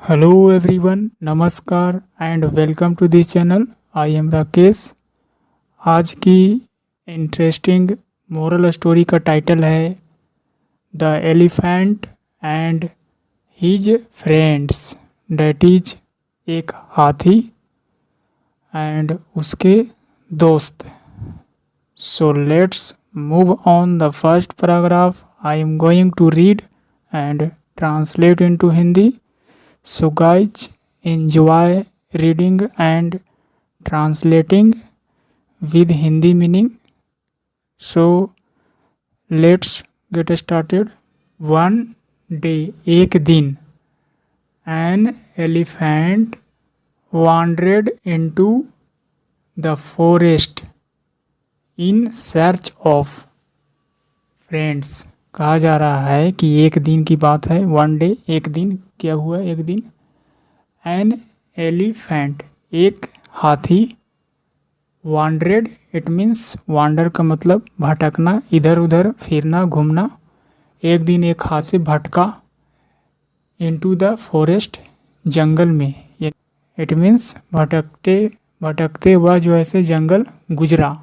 Hello everyone, नमस्कार and welcome to this channel. I am Rakesh. आज की इंटरेस्टिंग मोरल स्टोरी का टाइटल है the elephant and his friends. That is एक हाथी एंड उसके दोस्त। So let's move on the first paragraph. I am going to read and translate into Hindi. So guys, enjoy reading and translating with Hindi meaning. So let's get started. One day, एक दिन, an elephant wandered into the forest in search of friends. कहा जा रहा है कि एक दिन की बात है. वन डे, एक दिन. क्या हुआ एक दिन? एन एलिफेंट, एक हाथी. वांडरेड, इट मीन्स वांडर का मतलब भटकना, इधर उधर फिरना, घूमना. एक दिन एक हाथी से भटका इनटू द फॉरेस्ट, जंगल में. इट मीन्स भटकते भटकते वह जो ऐसे जंगल गुजरा.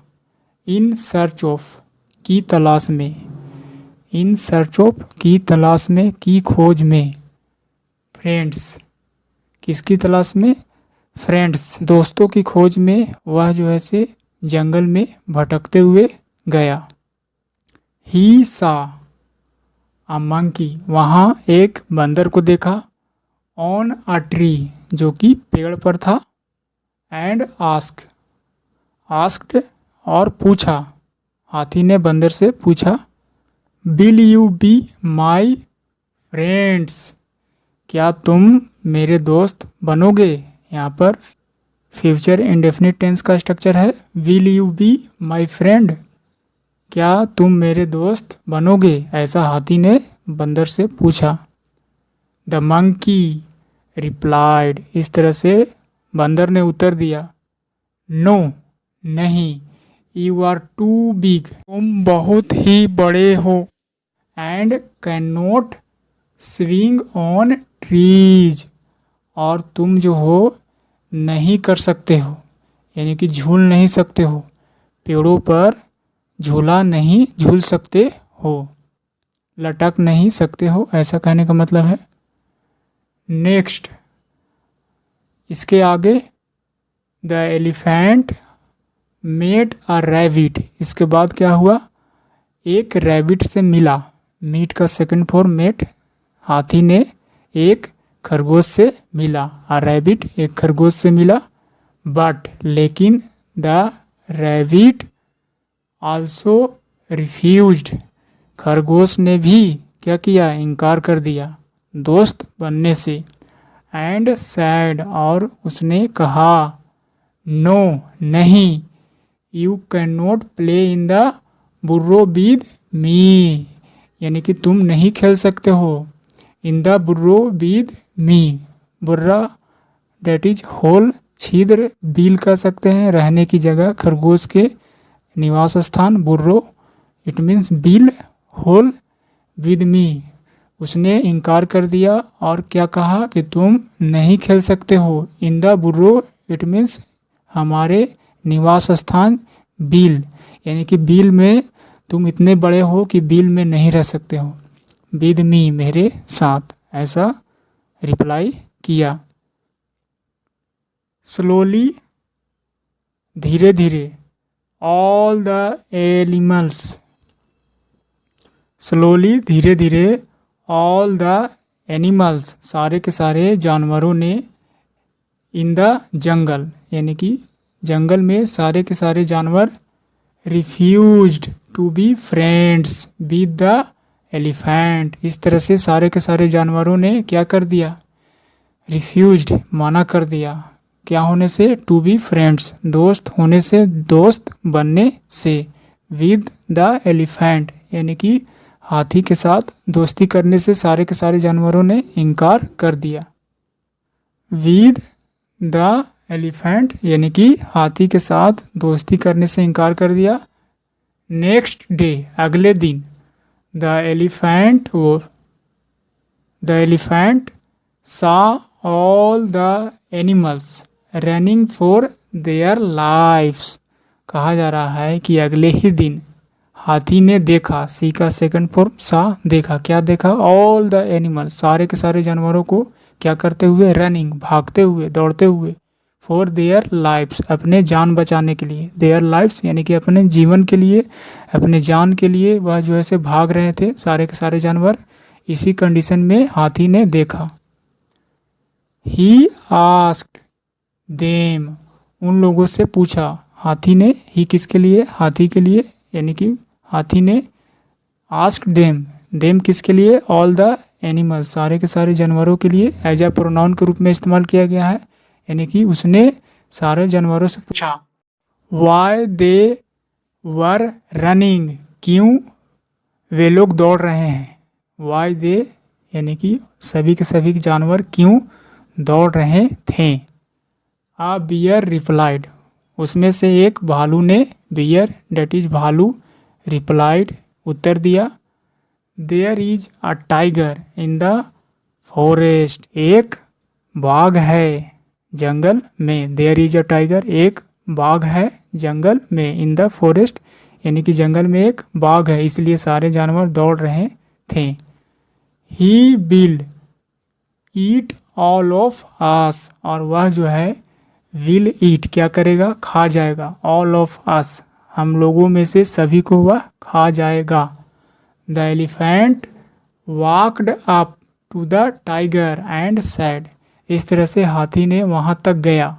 इन सर्च ऑफ, की तलाश में. इन सर्च ऑफ, की तलाश में, की खोज में. फ्रेंड्स, किसकी तलाश में? फ्रेंड्स, दोस्तों की खोज में वह जो है से जंगल में भटकते हुए गया. ही सा अ मंकी, वहाँ एक बंदर को देखा. ऑन अ ट्री, जो कि पेड़ पर था. एंड आस्क्ड, और पूछा. हाथी ने बंदर से पूछा, will you be my friends, क्या तुम मेरे दोस्त बनोगे? यहाँ पर फ्यूचर इंडेफिनिट टेंस का स्ट्रक्चर है. Will you be my friend, क्या तुम मेरे दोस्त बनोगे? ऐसा हाथी ने बंदर से पूछा. द मंकी रिप्लाइड, इस तरह से बंदर ने उत्तर दिया. नो, नहीं. यू आर टू बिग, तुम बहुत ही बड़े हो. And can not swing on trees, और तुम जो हो नहीं कर सकते हो, यानी कि झूल नहीं सकते हो. पेड़ों पर झूला नहीं झूल सकते हो, लटक नहीं सकते हो, ऐसा कहने का मतलब है. नेक्स्ट, इसके आगे, the elephant met a rabbit. इसके बाद क्या हुआ? एक रैबिट से मिला. मीट का सेकंड फॉर्म मेट. हाथी ने एक खरगोश से मिला. अ रैबिट, एक खरगोश से मिला. बट, लेकिन, द रैबिट आल्सो रिफ्यूज्ड, खरगोश ने भी क्या किया? इनकार कर दिया दोस्त बनने से. एंड सैड, और उसने कहा, नो, नहीं. You can not play in the burrow with me, यानी कि तुम नहीं खेल सकते हो in the burrow with me. Burrow that is hole, छिद्र. बिल कह सकते हैं रहने की जगह, खरगोश के निवास स्थान. बुर्रो, इट मीन्स बिल. होल, विद मी, उसने इनकार कर दिया. और क्या कहा कि तुम नहीं खेल सकते हो इन द बुर्रो, इट मीन्स हमारे निवास स्थान. बिल, यानी कि बिल में तुम इतने बड़े हो कि बिल में नहीं रह सकते हो. विद मी, मेरे साथ, ऐसा रिप्लाई किया. स्लोली, धीरे धीरे. ऑल द एनिमल्स, स्लोली, धीरे धीरे. ऑल द एनिमल्स, सारे के सारे जानवरों ने. इन द जंगल, यानी कि जंगल में सारे के सारे जानवर. Refused to be friends with the elephant, इस तरह से सारे के सारे जानवरों ने क्या कर दिया? रिफ्यूज्ड, मना कर दिया. क्या होने से? टू बी फ्रेंड्स, दोस्त होने से, दोस्त बनने से. विद द एलिफेंट, यानी कि हाथी के साथ दोस्ती करने से सारे के सारे जानवरों ने इनकार कर दिया. विद द एलिफेंट, यानी कि हाथी के साथ दोस्ती करने से इनकार कर दिया. नेक्स्ट डे, अगले दिन. The elephant saw all the animals running for their lifes. कहा जा रहा है कि अगले ही दिन हाथी ने देखा, सी का सेकंड फॉर्म सा, देखा, क्या देखा? ऑल द एनिमल्स, सारे के सारे जानवरों को क्या करते हुए? रनिंग, भागते हुए, दौड़ते हुए, फॉर देयर लाइफ्स, अपने जान बचाने के लिए। देयर लाइफ्स यानी कि अपने जीवन के लिए, अपने जान के लिए वह जो है से भाग रहे थे सारे के सारे जानवर। इसी कंडीशन में हाथी ने देखा। ही आस्क्ड देम, उन लोगों से पूछा। हाथी ने, ही किसके लिए? हाथी के लिए, यानी कि हाथी ने आस्क्ड देम, देम किसके लिए? ऑल द एनिमल्स, सारे के सारे जानवरों के लिए। एज अ प्रोनाउन के रूप में इस्तेमाल किया गया है, यानी कि उसने सारे जानवरों से पूछा। वाई दे वर रनिंग, क्यों वे लोग दौड़ रहे हैं? वाई दे यानी कि सभी के सभी जानवर क्यों दौड़ रहे थे? आ बियर रिप्लाइड, उसमें से एक भालू ने, बियर डेट इज भालू, रिप्लाइड उत्तर दिया। There is a tiger in the forest, एक बाघ है जंगल में। देयर इज अ टाइगर, एक बाघ है जंगल में। इन द फॉरेस्ट यानी कि जंगल में एक बाघ है, इसलिए सारे जानवर दौड़ रहे थे। He will eat all of us, और वह जो है विल ईट, क्या करेगा? खा जाएगा। ऑल ऑफ अस, हम लोगों में से सभी को वह खा जाएगा। The elephant walked up to the tiger and said, इस तरह से हाथी ने वहाँ तक गया,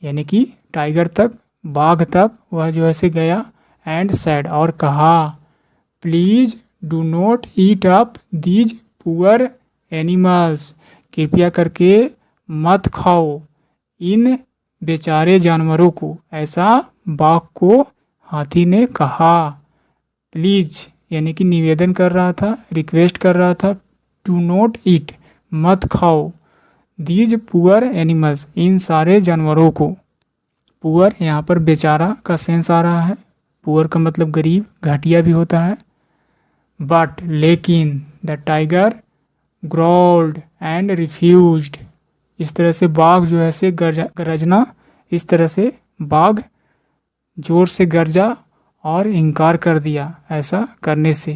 यानी कि टाइगर तक, बाघ तक वह जो ऐसे गया। एंड सैड, और कहा, please do not eat up these poor animals, कृपया करके मत खाओ इन बेचारे जानवरों को। ऐसा बाघ को हाथी ने कहा। प्लीज यानी कि निवेदन कर रहा था, रिक्वेस्ट कर रहा था। डू नॉट ईट, मत खाओ। दीज पुअर एनिमल्स, इन सारे जानवरों को। पुअर यहाँ पर बेचारा का सेंस आ रहा है। पुअर का मतलब गरीब, घटिया भी होता है। बट लेकिन the tiger growled and refused, इस तरह से बाघ जो है से गरजना, इस तरह से बाघ जोर से गरजा और इनकार कर दिया ऐसा करने से।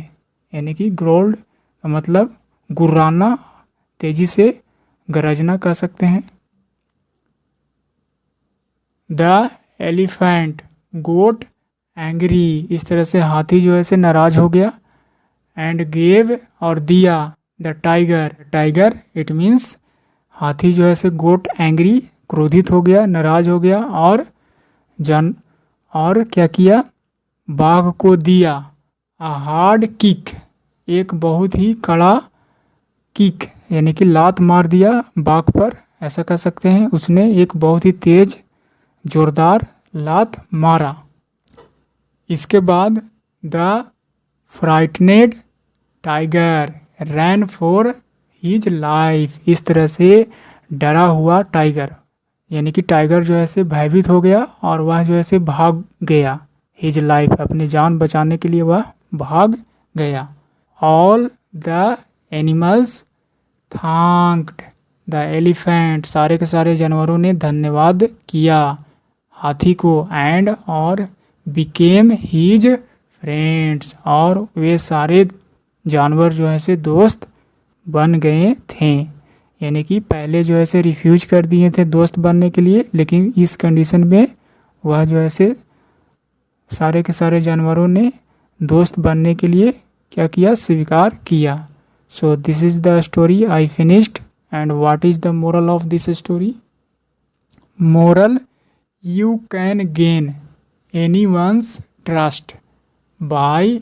यानी कि ग्रोल्ड का मतलब गुर्राना, तेजी से गरजना कह सकते हैं। द एलिफेंट गोट एंग्री, इस तरह से हाथी जो है से नाराज हो गया। एंड गेव, और दिया। The tiger, tiger it means हाथी जो है से गोट एंग्री, क्रोधित हो गया, नाराज हो गया, और क्या किया? बाघ को दिया अ हार्ड किक, एक बहुत ही कड़ा किक, यानी कि लात मार दिया बाघ पर, ऐसा कह सकते हैं। उसने एक बहुत ही तेज जोरदार लात मारा। इसके बाद the frightened tiger ran for his life, इस तरह से डरा हुआ टाइगर, यानी कि टाइगर जो है से भयभीत हो गया और वह जो है से भाग गया। हिज लाइफ, अपनी जान बचाने के लिए वह भाग गया। All the animals thanked the elephant, सारे के सारे जानवरों ने धन्यवाद किया हाथी को। एंड, और बिकेम हिज फ्रेंड्स, और वे सारे जानवर जो है से दोस्त बन गए थे। यानी कि पहले जो है से रिफ्यूज कर दिए थे दोस्त बनने के लिए, लेकिन इस कंडीशन में वह जो है से सारे के सारे जानवरों ने दोस्त बनने के लिए क्या किया? स्वीकार किया। So this is the story I finished. And what is the moral of this story? Moral, you can gain anyone's trust by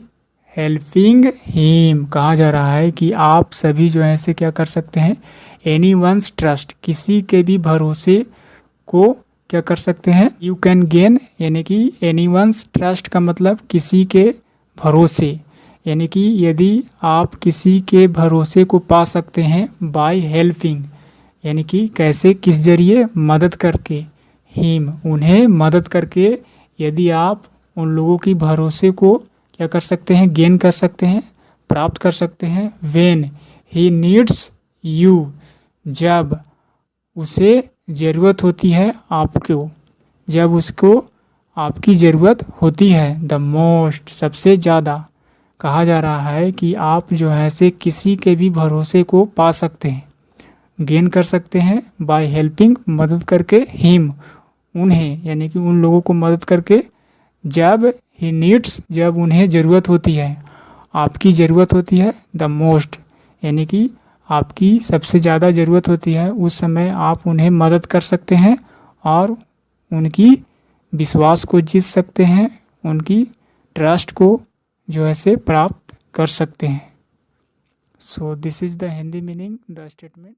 helping him. कहा जा रहा है कि आप सभी जो है से क्या कर सकते हैं? एनीवन्स ट्रस्ट, किसी के भी भरोसे को क्या कर सकते हैं? यू कैन गेन, यानी कि एनीवन्स ट्रस्ट का मतलब किसी के भरोसे, यानी कि यदि आप किसी के भरोसे को पा सकते हैं बाय हेल्पिंग, यानी कि कैसे, किस जरिए? मदद करके। हिम, उन्हें मदद करके यदि आप उन लोगों की भरोसे को क्या कर सकते हैं? गेन कर सकते हैं, प्राप्त कर सकते हैं। व्हेन ही नीड्स यू, जब उसे ज़रूरत होती है आपको, जब उसको आपकी ज़रूरत होती है। द मोस्ट सबसे ज़्यादा। कहा जा रहा है कि आप जो है से किसी के भी भरोसे को पा सकते हैं, गेन कर सकते हैं बाय हेल्पिंग मदद करके हिम उन्हें, यानी कि उन लोगों को मदद करके, जब ही नीड्स जब उन्हें ज़रूरत होती है, आपकी ज़रूरत होती है द मोस्ट, यानी कि आपकी सबसे ज़्यादा ज़रूरत होती है, उस समय आप उन्हें मदद कर सकते हैं और उनकी विश्वास को जीत सकते हैं, उनकी ट्रस्ट को जो है से प्राप्त कर सकते हैं। So this is the Hindi meaning the statement.